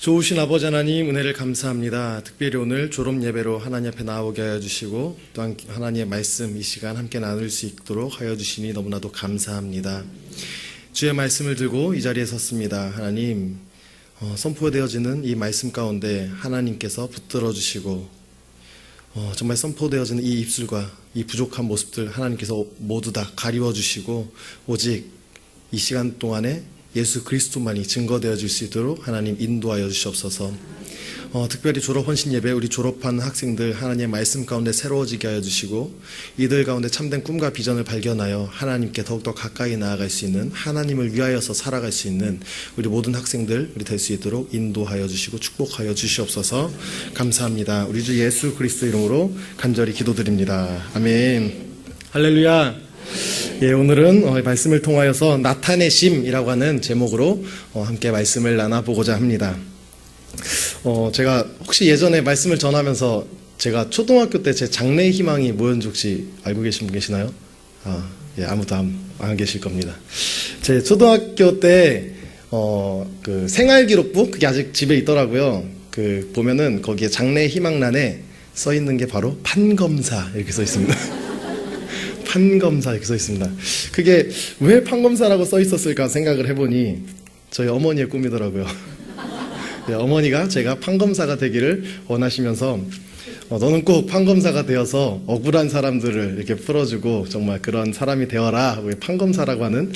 좋으신 아버지 하나님, 은혜를 감사합니다. 특별히 오늘 졸업 예배로 하나님 앞에 나오게 하여 주시고 또한 하나님의 말씀 이 시간 함께 나눌 수 있도록 하여 주시니 너무나도 감사합니다. 주의 말씀을 들고 이 자리에 섰습니다. 하나님, 선포되어지는 이 말씀 가운데 하나님께서 붙들어 주시고 정말 선포되어지는 이 입술과 이 부족한 모습들 하나님께서 모두 다 가리워 주시고 오직 이 시간 동안에 예수 그리스도만이 증거되어질 수 있도록 하나님 인도하여 주시옵소서. 특별히 졸업 헌신 예배 우리 졸업한 학생들 하나님의 말씀 가운데 새로워지게 하여 주시고 이들 가운데 참된 꿈과 비전을 발견하여 하나님께 더욱더 가까이 나아갈 수 있는, 하나님을 위하여서 살아갈 수 있는 우리 모든 학생들 우리 될 수 있도록 인도하여 주시고 축복하여 주시옵소서. 감사합니다. 우리 주 예수 그리스도 이름으로 간절히 기도드립니다. 아멘. 할렐루야. 예, 오늘은 말씀을 통하여서 나타내심이라고 하는 제목으로 함께 말씀을 나눠보고자 합니다. 제가 혹시 예전에 말씀을 전하면서 제가 초등학교 때 제 장래의 희망이 뭐였는지 혹시 알고 계신 분 계시나요? 예, 아무도 안 계실 겁니다. 제 초등학교 때 그 생활기록부 그게 아직 집에 있더라고요. 그 보면은 거기에 장래의 희망란에 써 있는 게 바로 판검사 이렇게 써 있습니다. 판검사 이렇게 써 있습니다. 그게 왜 판검사라고 써 있었을까 생각을 해보니 저희 어머니의 꿈이더라고요. 네, 어머니가 제가 판검사가 되기를 원하시면서 너는 꼭 판검사가 되어서 억울한 사람들을 이렇게 풀어주고 정말 그런 사람이 되어라 하고 판검사라고 하는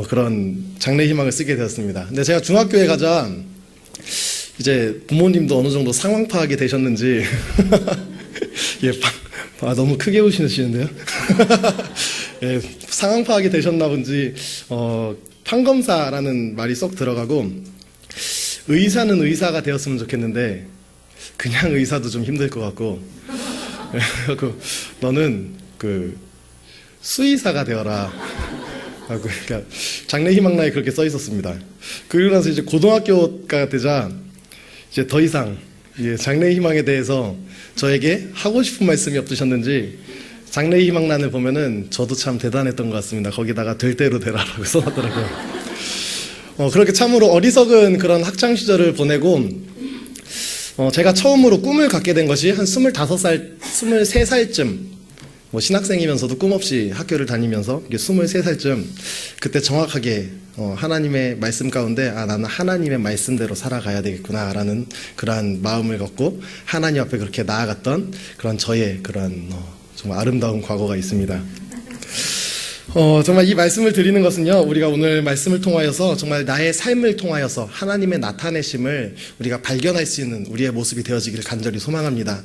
그런 장래 희망을 쓰게 되었습니다. 근데 제가 중학교에 가자 이제 부모님도 어느 정도 상황 파악이 되셨는지 예, 너무 크게 웃으시는데요. 예, 상황 파악이 되셨나 본지 판검사라는 말이 쏙 들어가고 의사는 의사가 되었으면 좋겠는데 그냥 의사도 좀 힘들 것 같고 너는 그 수의사가 되어라 하고 그러니까 장래 희망란에 그렇게 써 있었습니다. 그리고 나서 이제 고등학교가 되자 이제 더 이상 장래 희망에 대해서 저에게 하고 싶은 말씀이 없으셨는지 장래 희망란을 보면은 저도 참 대단했던 것 같습니다. 거기다가 될 대로 되라라고 써놨더라고요. 그렇게 참으로 어리석은 그런 학창 시절을 보내고 제가 처음으로 꿈을 갖게 된 것이 한 25살, 23살쯤 신학생이면서도 꿈 없이 학교를 다니면서 23살쯤 그때 정확하게 하나님의 말씀 가운데 나는 하나님의 말씀대로 살아가야 되겠구나 라는 그러한 마음을 갖고 하나님 앞에 그렇게 나아갔던 그런 저의 그런 정말 아름다운 과거가 있습니다. 정말 이 말씀을 드리는 것은요, 우리가 오늘 말씀을 통하여서 정말 나의 삶을 통하여서 하나님의 나타내심을 우리가 발견할 수 있는 우리의 모습이 되어지기를 간절히 소망합니다.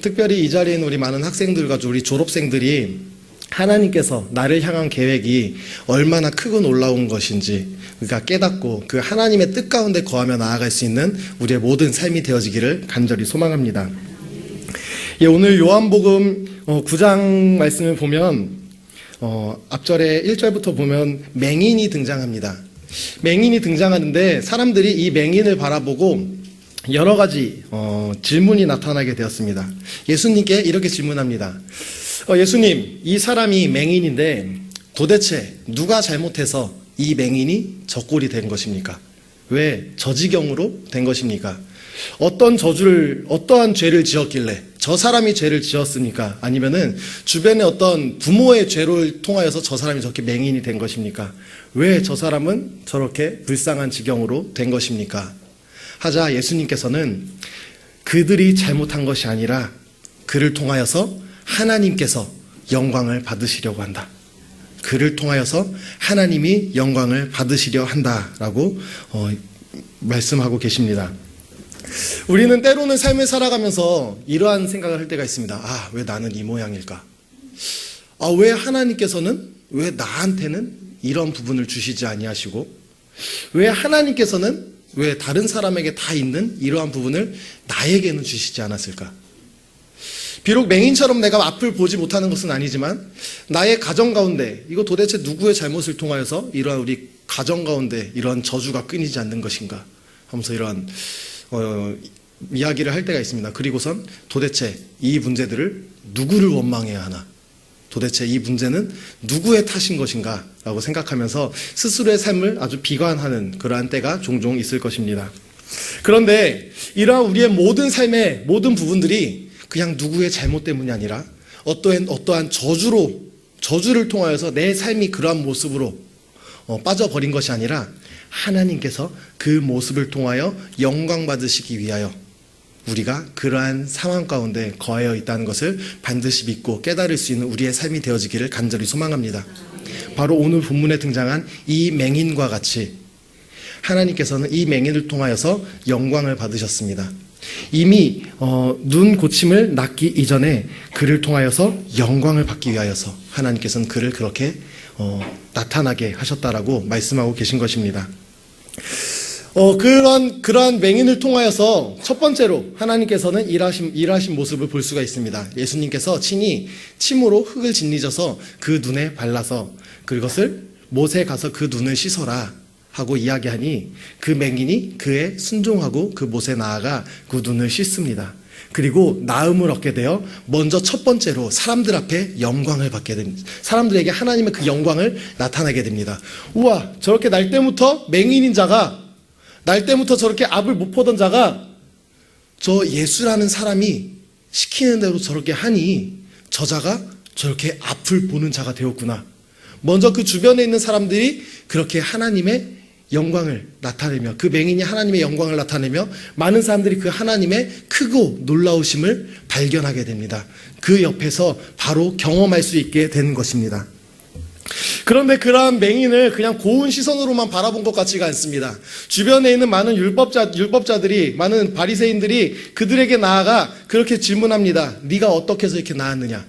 특별히 이 자리에 있는 우리 많은 학생들과 우리 졸업생들이 하나님께서 나를 향한 계획이 얼마나 크고 놀라운 것인지 우리가 깨닫고 그 하나님의 뜻 가운데 거하며 나아갈 수 있는 우리의 모든 삶이 되어지기를 간절히 소망합니다. 예, 오늘 요한복음 9장 말씀을 보면 앞절에 1절부터 보면 맹인이 등장합니다. 맹인이 등장하는데 사람들이 이 맹인을 바라보고 여러 가지 질문이 나타나게 되었습니다. 예수님께 이렇게 질문합니다. 예수님, 이 사람이 맹인인데 도대체 누가 잘못해서 이 맹인이 저 꼴이 된 것입니까? 왜 저 지경으로 된 것입니까? 어떠한 죄를 지었길래 저 사람이 죄를 지었습니까? 아니면은 주변에 어떤 부모의 죄를 통하여서 저 사람이 저렇게 맹인이 된 것입니까? 왜 저 사람은 저렇게 불쌍한 지경으로 된 것입니까? 하자 예수님께서는 그들이 잘못한 것이 아니라 그를 통하여서 하나님께서 영광을 받으시려고 한다. 그를 통하여서 하나님이 영광을 받으시려 한다라고 말씀하고 계십니다. 우리는 때로는 삶을 살아가면서 이러한 생각을 할 때가 있습니다. 왜 나는 이 모양일까? 왜 하나님께서는 왜 나한테는 이런 부분을 주시지 아니하시고 왜 하나님께서는 왜 다른 사람에게 다 있는 이러한 부분을 나에게는 주시지 않았을까? 비록 맹인처럼 내가 앞을 보지 못하는 것은 아니지만 나의 가정 가운데 이거 도대체 누구의 잘못을 통하여서 이러한 우리 가정 가운데 이러한 저주가 끊이지 않는 것인가 하면서 이러한 이야기를 할 때가 있습니다. 그리고선 도대체 이 문제들을 누구를 원망해야 하나? 도대체 이 문제는 누구의 탓인 것인가? 라고 생각하면서 스스로의 삶을 아주 비관하는 그러한 때가 종종 있을 것입니다. 그런데 이러한 우리의 모든 삶의 모든 부분들이 그냥 누구의 잘못 때문이 아니라 어떠한 저주를 통하여서 내 삶이 그러한 모습으로 빠져버린 것이 아니라 하나님께서 그 모습을 통하여 영광 받으시기 위하여 우리가 그러한 상황 가운데 거하여 있다는 것을 반드시 믿고 깨달을 수 있는 우리의 삶이 되어지기를 간절히 소망합니다. 바로 오늘 본문에 등장한 이 맹인과 같이 하나님께서는 이 맹인을 통하여서 영광을 받으셨습니다. 이미 눈 고침을 낫기 이전에 그를 통하여서 영광을 받기 위하여서 하나님께서는 그를 그렇게 나타나게 하셨다라고 말씀하고 계신 것입니다. 그러한 맹인을 통하여서 첫 번째로 하나님께서는 일하신 모습을 볼 수가 있습니다. 예수님께서 친히 침으로 흙을 짓이셔서 그 눈에 발라서 그것을 못에 가서 그 눈을 씻어라 하고 이야기하니 그 맹인이 그에 순종하고 그 못에 나아가 그 눈을 씻습니다. 그리고 나음을 얻게 되어 먼저 첫 번째로 사람들 앞에 영광을 받게 됩니다. 사람들에게 하나님의 그 영광을 나타내게 됩니다. 우와, 저렇게 날 때부터 맹인인 자가, 날 때부터 저렇게 앞을 못 보던 자가 저 예수라는 사람이 시키는 대로 저렇게 하니 저자가 저렇게 앞을 보는 자가 되었구나. 먼저 그 주변에 있는 사람들이 그렇게 하나님의 영광을 나타내며, 그 맹인이 하나님의 영광을 나타내며 많은 사람들이 그 하나님의 크고 놀라우심을 발견하게 됩니다. 그 옆에서 바로 경험할 수 있게 되는 것입니다. 그런데 그러한 맹인을 그냥 고운 시선으로만 바라본 것 같지가 않습니다. 주변에 있는 많은 율법자들이, 많은 바리새인들이 그들에게 나아가 그렇게 질문합니다. 네가 어떻게 해서 이렇게 나았느냐?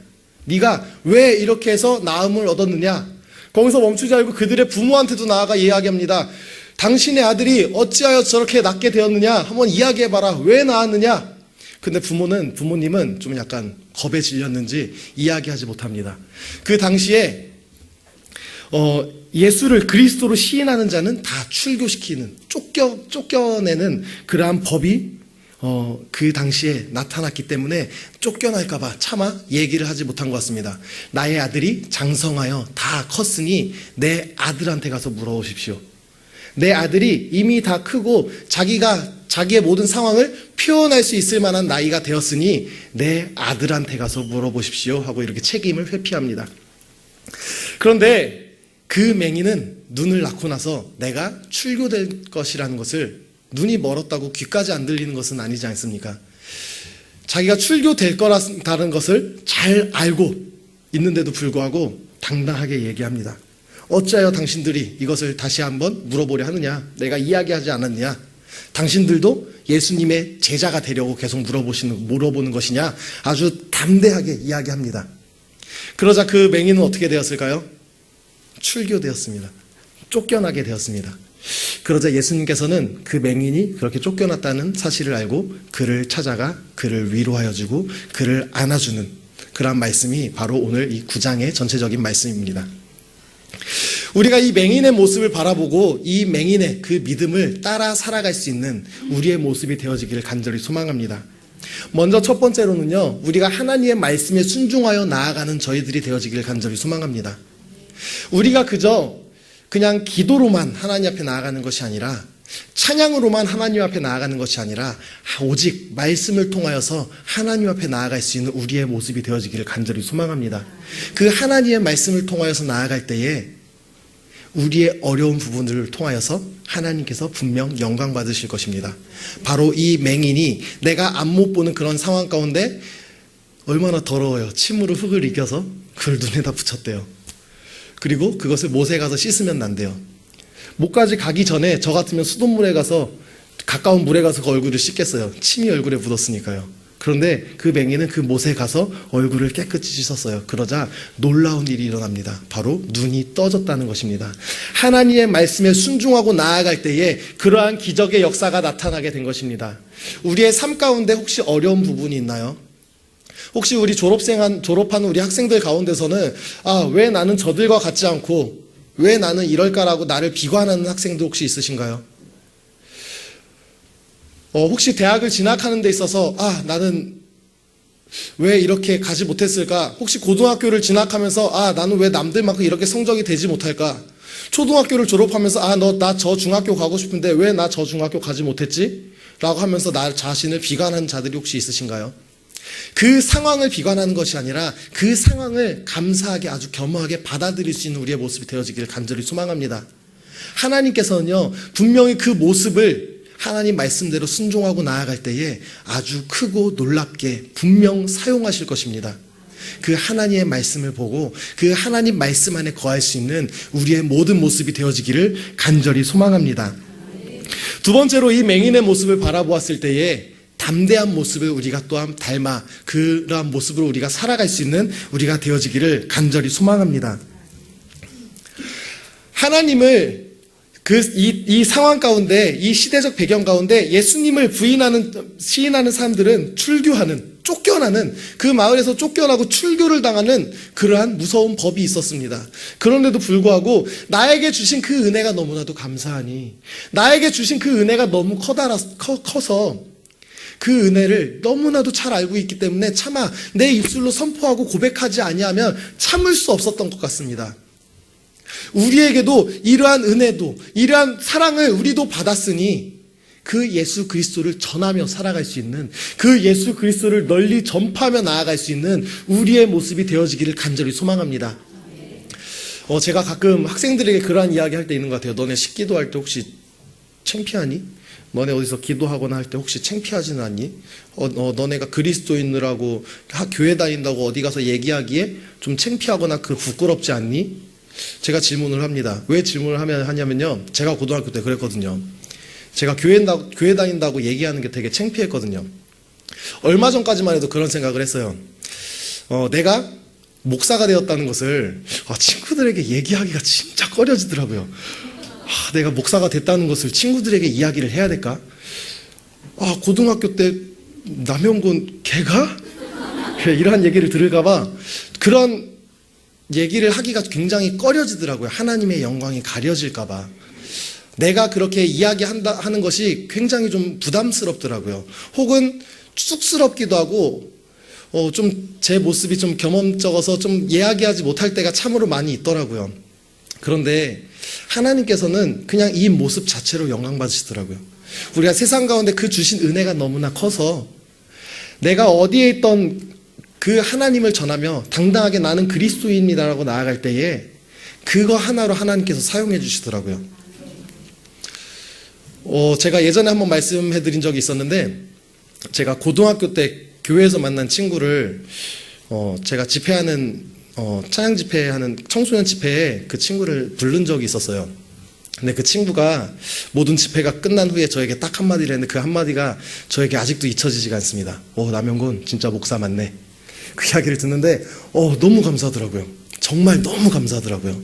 네가 왜 이렇게 해서 나음을 얻었느냐? 거기서 멈추지 않고 그들의 부모한테도 나아가 이야기합니다. 당신의 아들이 어찌하여 저렇게 낫게 되었느냐? 한번 이야기해봐라. 왜 낳았느냐? 근데 부모님은 좀 약간 겁에 질렸는지 이야기하지 못합니다. 그 당시에 예수를 그리스도로 시인하는 자는 다 출교시키는, 쫓겨내는 그러한 법이 그 당시에 나타났기 때문에 쫓겨날까봐 차마 얘기를 하지 못한 것 같습니다. 나의 아들이 장성하여 다 컸으니 내 아들한테 가서 물어보십시오. 내 아들이 이미 다 크고 자기의 모든 상황을 표현할 수 있을 만한 나이가 되었으니 내 아들한테 가서 물어보십시오 하고 이렇게 책임을 회피합니다. 그런데 그 맹인은 눈을 낳고 나서 내가 출교될 것이라는 것을, 눈이 멀었다고 귀까지 안 들리는 것은 아니지 않습니까? 자기가 출교될 거라는 것을 잘 알고 있는데도 불구하고 당당하게 얘기합니다. 어찌하여 당신들이 이것을 다시 한번 물어보려 하느냐? 내가 이야기하지 않았느냐? 당신들도 예수님의 제자가 되려고 계속 물어보는 것이냐? 아주 담대하게 이야기합니다. 그러자 그 맹인은 어떻게 되었을까요? 출교되었습니다. 쫓겨나게 되었습니다. 그러자 예수님께서는 그 맹인이 그렇게 쫓겨났다는 사실을 알고 그를 찾아가 그를 위로하여 주고 그를 안아주는 그런 말씀이 바로 오늘 이 9장의 전체적인 말씀입니다. 우리가 이 맹인의 모습을 바라보고 이 맹인의 그 믿음을 따라 살아갈 수 있는 우리의 모습이 되어지기를 간절히 소망합니다. 먼저 첫 번째로는요, 우리가 하나님의 말씀에 순종하여 나아가는 저희들이 되어지기를 간절히 소망합니다. 우리가 그냥 기도로만 하나님 앞에 나아가는 것이 아니라, 찬양으로만 하나님 앞에 나아가는 것이 아니라 오직 말씀을 통하여서 하나님 앞에 나아갈 수 있는 우리의 모습이 되어지기를 간절히 소망합니다. 그 하나님의 말씀을 통하여서 나아갈 때에 우리의 어려운 부분들을 통하여서 하나님께서 분명 영광 받으실 것입니다. 바로 이 맹인이 내가 앞 못 보는 그런 상황 가운데 얼마나 더러워요. 침으로 흙을 이겨서 그걸 눈에다 붙였대요. 그리고 그것을 못에 가서 씻으면 난대요. 못까지 가기 전에 저 같으면 수돗물에 가서, 가까운 물에 가서 그 얼굴을 씻겠어요. 침이 얼굴에 묻었으니까요. 그런데 그 맹인은 그 못에 가서 얼굴을 깨끗이 씻었어요. 그러자 놀라운 일이 일어납니다. 바로 눈이 떠졌다는 것입니다. 하나님의 말씀에 순종하고 나아갈 때에 그러한 기적의 역사가 나타나게 된 것입니다. 우리의 삶 가운데 혹시 어려운 부분이 있나요? 혹시 우리 졸업하는 우리 학생들 가운데서는 왜 나는 저들과 같지 않고 왜 나는 이럴까라고 나를 비관하는 학생도 혹시 있으신가요? 혹시 대학을 진학하는 데 있어서 나는 왜 이렇게 가지 못했을까? 혹시 고등학교를 진학하면서 나는 왜 남들만큼 이렇게 성적이 되지 못할까? 초등학교를 졸업하면서 나 저 중학교 가고 싶은데 왜 나 저 중학교 가지 못했지? 라고 하면서 나 자신을 비관하는 자들이 혹시 있으신가요? 그 상황을 비관하는 것이 아니라 그 상황을 감사하게 아주 겸허하게 받아들일 수 있는 우리의 모습이 되어지기를 간절히 소망합니다. 하나님께서는요, 분명히 그 모습을 하나님 말씀대로 순종하고 나아갈 때에 아주 크고 놀랍게 분명 사용하실 것입니다. 그 하나님의 말씀을 보고 그 하나님 말씀 안에 거할 수 있는 우리의 모든 모습이 되어지기를 간절히 소망합니다. 두 번째로 이 맹인의 모습을 바라보았을 때에 담대한 모습을 우리가 또한 닮아 그러한 모습으로 우리가 살아갈 수 있는 우리가 되어지기를 간절히 소망합니다. 하나님을 이 상황 가운데, 이 시대적 배경 가운데 예수님을 시인하는 사람들은 쫓겨나는, 그 마을에서 쫓겨나고 출교를 당하는 그러한 무서운 법이 있었습니다. 그런데도 불구하고 나에게 주신 그 은혜가 너무나도 감사하니, 나에게 주신 그 은혜가 너무 커서 그 은혜를 너무나도 잘 알고 있기 때문에 차마 내 입술로 선포하고 고백하지 아니하면 참을 수 없었던 것 같습니다. 우리에게도 이러한 은혜도, 이러한 사랑을 우리도 받았으니 그 예수 그리스도를 전하며 살아갈 수 있는, 그 예수 그리스도를 널리 전파하며 나아갈 수 있는 우리의 모습이 되어지기를 간절히 소망합니다. 제가 가끔 학생들에게 그러한 이야기 할 때 있는 것 같아요. 너네 식기도할 때 혹시 창피하니? 너네 어디서 기도하거나 할 때 혹시 창피하지는 않니? 너네가 그리스도인이라고 교회 다닌다고 어디 가서 얘기하기에 좀 창피하거나 부끄럽지 않니? 제가 질문을 합니다. 왜 질문을 하냐면요, 제가 고등학교 때 그랬거든요. 제가 교회 다닌다고 얘기하는 게 되게 창피했거든요. 얼마 전까지만 해도 그런 생각을 했어요. 내가 목사가 되었다는 것을 친구들에게 얘기하기가 진짜 꺼려지더라고요. 내가 목사가 됐다는 것을 친구들에게 이야기를 해야 될까? 고등학교 때 남영곤 걔가? 이러한 얘기를 들을까봐 그런 얘기를 하기가 굉장히 꺼려지더라고요. 하나님의 영광이 가려질까봐. 내가 그렇게 이야기하는 것이 굉장히 좀 부담스럽더라고요. 혹은 쑥스럽기도 하고, 좀 제 모습이 좀 경험적어서 좀 이야기하지 못할 때가 참으로 많이 있더라고요. 그런데 하나님께서는 그냥 이 모습 자체로 영광 받으시더라고요. 우리가 세상 가운데 그 주신 은혜가 너무나 커서 내가 어디에 있던 그 하나님을 전하며 당당하게 나는 그리스도인이다라고 나아갈 때에 그거 하나로 하나님께서 사용해 주시더라고요. 제가 예전에 한번 말씀해 드린 적이 있었는데, 제가 고등학교 때 교회에서 만난 친구를 제가 집회하는 찬양 집회하는 청소년 집회에 그 친구를 부른 적이 있었어요. 근데 그 친구가 모든 집회가 끝난 후에 저에게 딱 한마디를 했는데 그 한마디가 저에게 아직도 잊혀지지가 않습니다. 남영곤 진짜 목사 맞네. 그 이야기를 듣는데 너무 감사하더라고요. 정말 너무 감사하더라고요.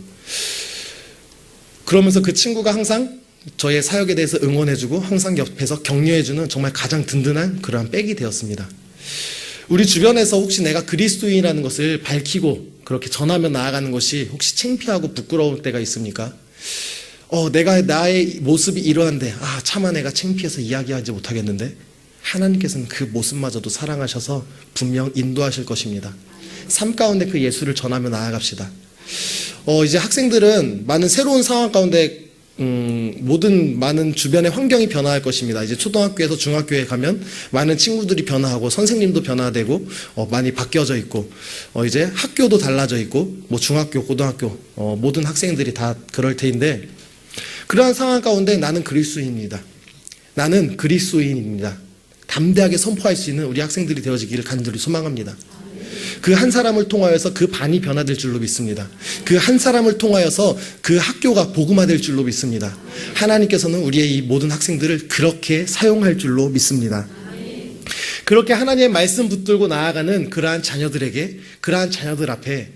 그러면서 그 친구가 항상 저의 사역에 대해서 응원해주고 항상 옆에서 격려해주는 정말 가장 든든한 그러한 백이 되었습니다. 우리 주변에서 혹시 내가 그리스도인이라는 것을 밝히고 그렇게 전하며 나아가는 것이 혹시 창피하고 부끄러울 때가 있습니까? 내가 나의 모습이 이러한데 차마 내가 창피해서 이야기하지 못하겠는데, 하나님께서는 그 모습마저도 사랑하셔서 분명 인도하실 것입니다. 삶 가운데 그 예수를 전하며 나아갑시다. 이제 학생들은 많은 새로운 상황 가운데 많은 주변의 환경이 변화할 것입니다. 이제 초등학교에서 중학교에 가면 많은 친구들이 변화하고 선생님도 변화되고 많이 바뀌어져 있고 이제 학교도 달라져 있고 중학교, 고등학교 모든 학생들이 다 그럴 테인데, 그러한 상황 가운데 나는 그리스도인입니다. 나는 그리스도인입니다. 담대하게 선포할 수 있는 우리 학생들이 되어지기를 간절히 소망합니다. 그 한 사람을 통하여서 그 반이 변화될 줄로 믿습니다. 그 한 사람을 통하여서 그 학교가 복음화될 줄로 믿습니다. 하나님께서는 우리의 이 모든 학생들을 그렇게 사용할 줄로 믿습니다. 그렇게 하나님의 말씀 붙들고 나아가는 그러한 자녀들에게, 그러한 자녀들 앞에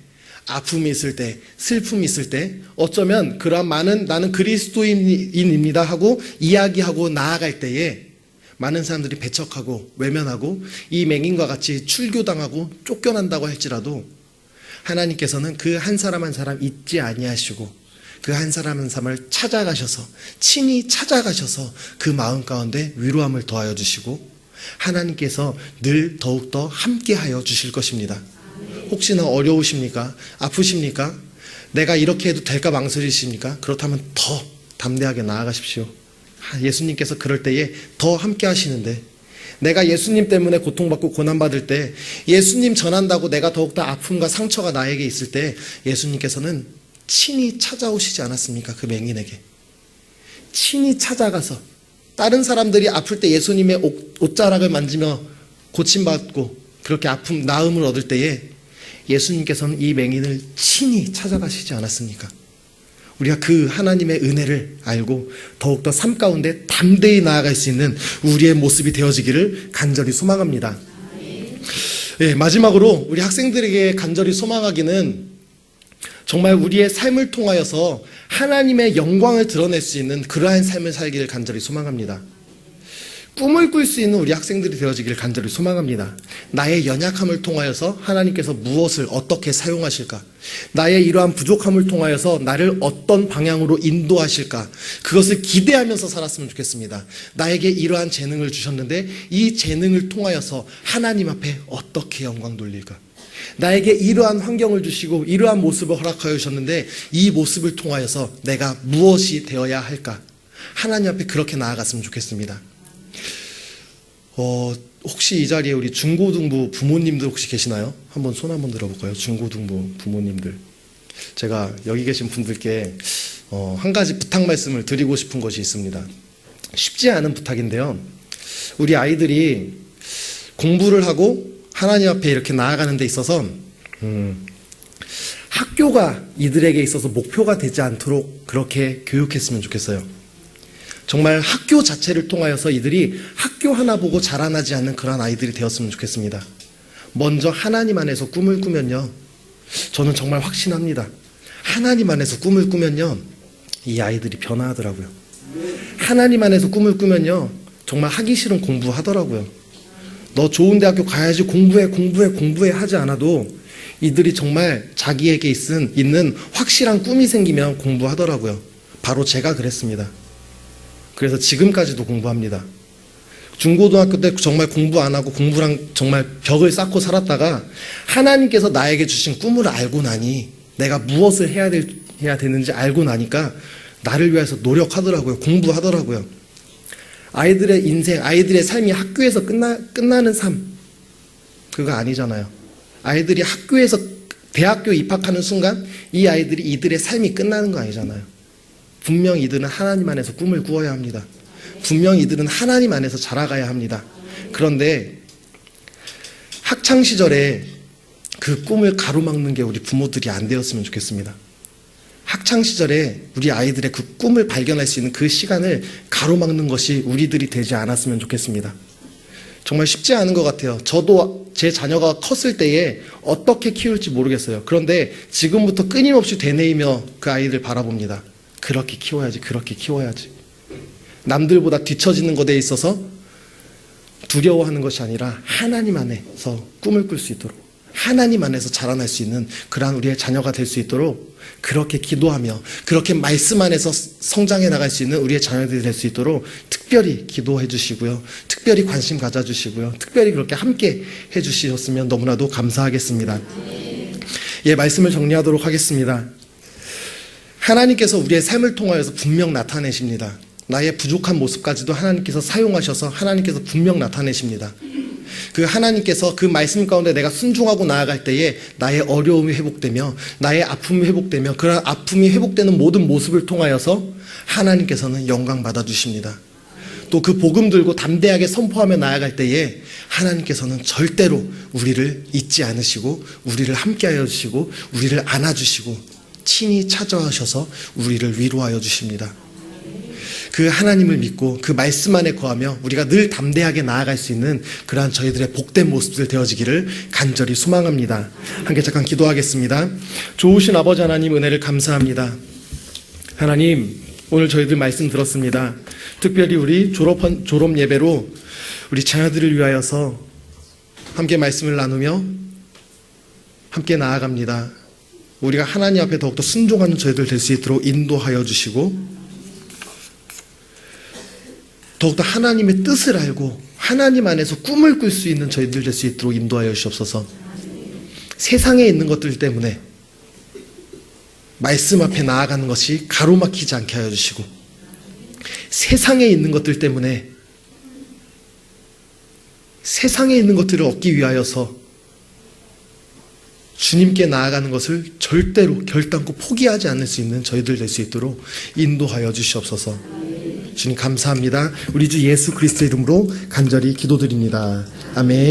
아픔이 있을 때, 슬픔이 있을 때, 어쩌면 그러한 많은 나는 그리스도인입니다 하고 이야기하고 나아갈 때에 많은 사람들이 배척하고 외면하고 이 맹인과 같이 출교당하고 쫓겨난다고 할지라도 하나님께서는 그 한 사람 한 사람 잊지 아니하시고 그 한 사람 한 사람을 찾아가셔서 친히 찾아가셔서 그 마음 가운데 위로함을 더하여 주시고 하나님께서 늘 더욱더 함께하여 주실 것입니다. 혹시나 어려우십니까? 아프십니까? 내가 이렇게 해도 될까 망설이십니까? 그렇다면 더 담대하게 나아가십시오. 예수님께서 그럴 때에 더 함께 하시는데, 내가 예수님 때문에 고통받고 고난받을 때, 예수님 전한다고 내가 더욱더 아픔과 상처가 나에게 있을 때 예수님께서는 친히 찾아오시지 않았습니까? 그 맹인에게 친히 찾아가서, 다른 사람들이 아플 때 예수님의 옷자락을 만지며 고침받고 그렇게 나음을 얻을 때에 예수님께서는 이 맹인을 친히 찾아가시지 않았습니까? 우리가 그 하나님의 은혜를 알고 더욱더 삶 가운데 담대히 나아갈 수 있는 우리의 모습이 되어지기를 간절히 소망합니다. 예, 마지막으로 우리 학생들에게 간절히 소망하기는 정말 우리의 삶을 통하여서 하나님의 영광을 드러낼 수 있는 그러한 삶을 살기를 간절히 소망합니다. 꿈을 꿀 수 있는 우리 학생들이 되어지기를 간절히 소망합니다. 나의 연약함을 통하여서 하나님께서 무엇을 어떻게 사용하실까? 나의 이러한 부족함을 통하여서 나를 어떤 방향으로 인도하실까? 그것을 기대하면서 살았으면 좋겠습니다. 나에게 이러한 재능을 주셨는데 이 재능을 통하여서 하나님 앞에 어떻게 영광 돌릴까? 나에게 이러한 환경을 주시고 이러한 모습을 허락하여 주셨는데 이 모습을 통하여서 내가 무엇이 되어야 할까? 하나님 앞에 그렇게 나아갔으면 좋겠습니다. 혹시 이 자리에 우리 중고등부 부모님들 혹시 계시나요? 한번 손 한번 들어볼까요? 중고등부 부모님들. 제가 여기 계신 분들께 한 가지 부탁 말씀을 드리고 싶은 것이 있습니다. 쉽지 않은 부탁인데요. 우리 아이들이 공부를 하고 하나님 앞에 이렇게 나아가는 데 있어서 학교가 이들에게 있어서 목표가 되지 않도록 그렇게 교육했으면 좋겠어요. 정말 학교 자체를 통하여서 이들이 학교 하나 보고 자라나지 않는 그런 아이들이 되었으면 좋겠습니다. 먼저 하나님 안에서 꿈을 꾸면요, 저는 정말 확신합니다. 하나님 안에서 꿈을 꾸면요, 이 아이들이 변화하더라고요. 하나님 안에서 꿈을 꾸면요, 정말 하기 싫은 공부하더라고요. 너 좋은 대학교 가야지, 공부해 하지 않아도 이들이 정말 자기에게 있는 확실한 꿈이 생기면 공부하더라고요. 바로 제가 그랬습니다. 그래서 지금까지도 공부합니다. 중고등학교 때 정말 공부 안 하고 공부랑 정말 벽을 쌓고 살았다가 하나님께서 나에게 주신 꿈을 알고 나니, 내가 무엇을 해야 되는지 알고 나니까 나를 위해서 노력하더라고요. 공부하더라고요. 아이들의 인생, 아이들의 삶이 학교에서 끝나는 삶, 그거 아니잖아요. 아이들이 학교에서 대학교 입학하는 순간 이 아이들이 이들의 삶이 끝나는 거 아니잖아요. 분명 이들은 하나님 안에서 꿈을 꾸어야 합니다. 분명 이들은 하나님 안에서 자라가야 합니다. 그런데 학창시절에 그 꿈을 가로막는 게 우리 부모들이 안 되었으면 좋겠습니다. 학창시절에 우리 아이들의 그 꿈을 발견할 수 있는 그 시간을 가로막는 것이 우리들이 되지 않았으면 좋겠습니다. 정말 쉽지 않은 것 같아요. 저도 제 자녀가 컸을 때에 어떻게 키울지 모르겠어요. 그런데 지금부터 끊임없이 되뇌이며 그 아이들 바라봅니다. 그렇게 키워야지, 그렇게 키워야지. 남들보다 뒤처지는 것에 있어서 두려워하는 것이 아니라 하나님 안에서 꿈을 꿀 수 있도록, 하나님 안에서 자라날 수 있는 그러한 우리의 자녀가 될 수 있도록 그렇게 기도하며 그렇게 말씀 안에서 성장해 나갈 수 있는 우리의 자녀들이 될 수 있도록 특별히 기도해 주시고요, 특별히 관심 가져주시고요, 특별히 그렇게 함께 해주셨으면 너무나도 감사하겠습니다. 예, 말씀을 정리하도록 하겠습니다. 하나님께서 우리의 삶을 통하여서 분명 나타내십니다. 나의 부족한 모습까지도 하나님께서 사용하셔서 하나님께서 분명 나타내십니다. 그 하나님께서 그 말씀 가운데 내가 순종하고 나아갈 때에 나의 어려움이 회복되며 나의 아픔이 회복되며 그런 아픔이 회복되는 모든 모습을 통하여서 하나님께서는 영광 받아주십니다. 또 그 복음 들고 담대하게 선포하며 나아갈 때에 하나님께서는 절대로 우리를 잊지 않으시고 우리를 함께하여 주시고 우리를 안아주시고 친히 찾아오셔서 우리를 위로하여 주십니다. 그 하나님을 믿고 그 말씀 안에 거하며 우리가 늘 담대하게 나아갈 수 있는 그러한 저희들의 복된 모습들 되어지기를 간절히 소망합니다. 함께 잠깐 기도하겠습니다. 좋으신 아버지 하나님, 은혜를 감사합니다. 하나님, 오늘 저희들 말씀 들었습니다. 특별히 우리 졸업 예배로 우리 자녀들을 위하여서 함께 말씀을 나누며 함께 나아갑니다. 우리가 하나님 앞에 더욱더 순종하는 저희들 될 수 있도록 인도하여 주시고 더욱더 하나님의 뜻을 알고 하나님 안에서 꿈을 꿀 수 있는 저희들 될 수 있도록 인도하여 주시옵소서. 세상에 있는 것들 때문에 말씀 앞에 나아가는 것이 가로막히지 않게 하여 주시고, 세상에 있는 것들 때문에 세상에 있는 것들을 얻기 위하여서 주님께 나아가는 것을 절대로 결단코 포기하지 않을 수 있는 저희들 될 수 있도록 인도하여 주시옵소서. 주님 감사합니다. 우리 주 예수 그리스도의 이름으로 간절히 기도드립니다. 아멘.